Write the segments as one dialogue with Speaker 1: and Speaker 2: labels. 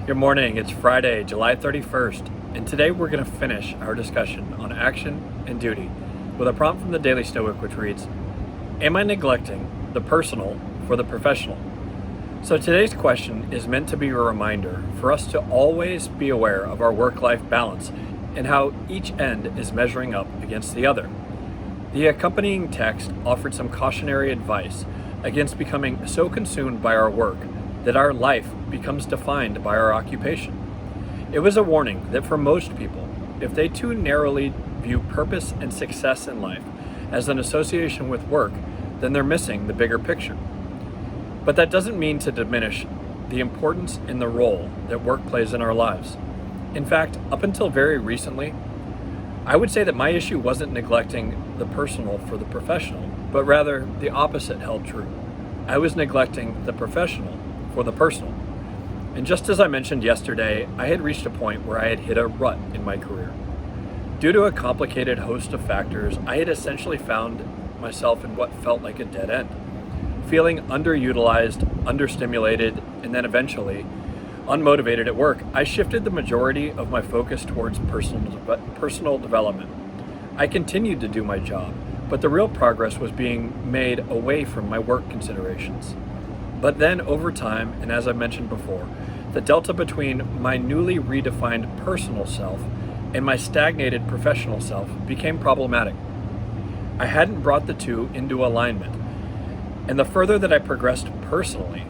Speaker 1: Good morning. It's Friday, July 31st, and today we're going to finish our discussion on action and duty with a prompt from the Daily Stoic which reads, Am I neglecting the personal for the professional? So today's question is meant to be a reminder for us to always be aware of our work-life balance and how each end is measuring up against the other. The accompanying text offered some cautionary advice against becoming so consumed by our work that our life becomes defined by our occupation. It was a warning that for most people, if they too narrowly view purpose and success in life as an association with work, then they're missing the bigger picture. But that doesn't mean to diminish the importance and the role that work plays in our lives. In fact, up until very recently, I would say that my issue wasn't neglecting the personal for the professional, but rather the opposite held true. I was neglecting the professional for the personal. And just as I mentioned yesterday, I had reached a point where I had hit a rut in my career. Due to a complicated host of factors, I had essentially found myself in what felt like a dead end, feeling underutilized, understimulated, and then eventually unmotivated at work. I shifted the majority of my focus towards personal development. I continued to do my job, but the real progress was being made away from my work considerations. But then over time, and as I mentioned before, the delta between my newly redefined personal self and my stagnated professional self became problematic. I hadn't brought the two into alignment, and the further that I progressed personally,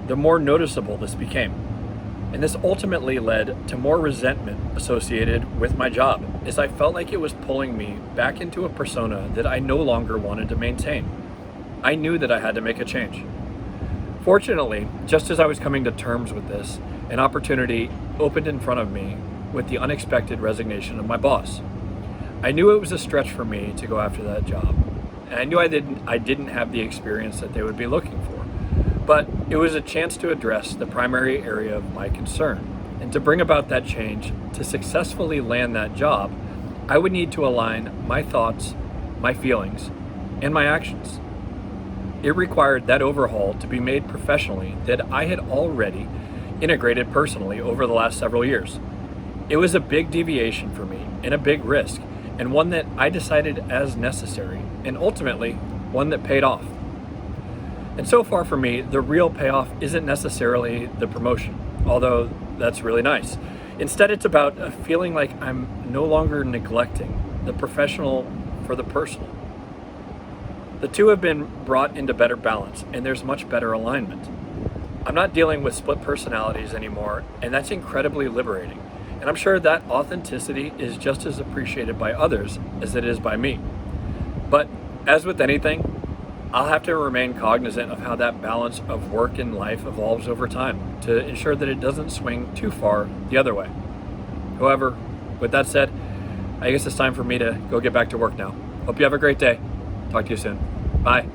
Speaker 1: the more noticeable this became. And this ultimately led to more resentment associated with my job, as I felt like it was pulling me back into a persona that I no longer wanted to maintain. I knew that I had to make a change. Fortunately, just as I was coming to terms with this, an opportunity opened in front of me with the unexpected resignation of my boss. I knew it was a stretch for me to go after that job, and I knew I didn't have the experience that they would be looking for. But it was a chance to address the primary area of my concern, and to bring about that change, to successfully land that job, I would need to align my thoughts, my feelings, and my actions. It required that overhaul to be made professionally that I had already integrated personally over the last several years. It was a big deviation for me and a big risk, and one that I decided as necessary, and ultimately one that paid off. And so far for me, the real payoff isn't necessarily the promotion, although that's really nice. Instead, it's about feeling like I'm no longer neglecting the professional for the personal. The two have been brought into better balance, and there's much better alignment. I'm not dealing with split personalities anymore, and that's incredibly liberating. And I'm sure that authenticity is just as appreciated by others as it is by me. But as with anything, I'll have to remain cognizant of how that balance of work and life evolves over time to ensure that it doesn't swing too far the other way. However, with that said, I guess it's time for me to go get back to work now. Hope you have a great day. Talk to you soon. Bye.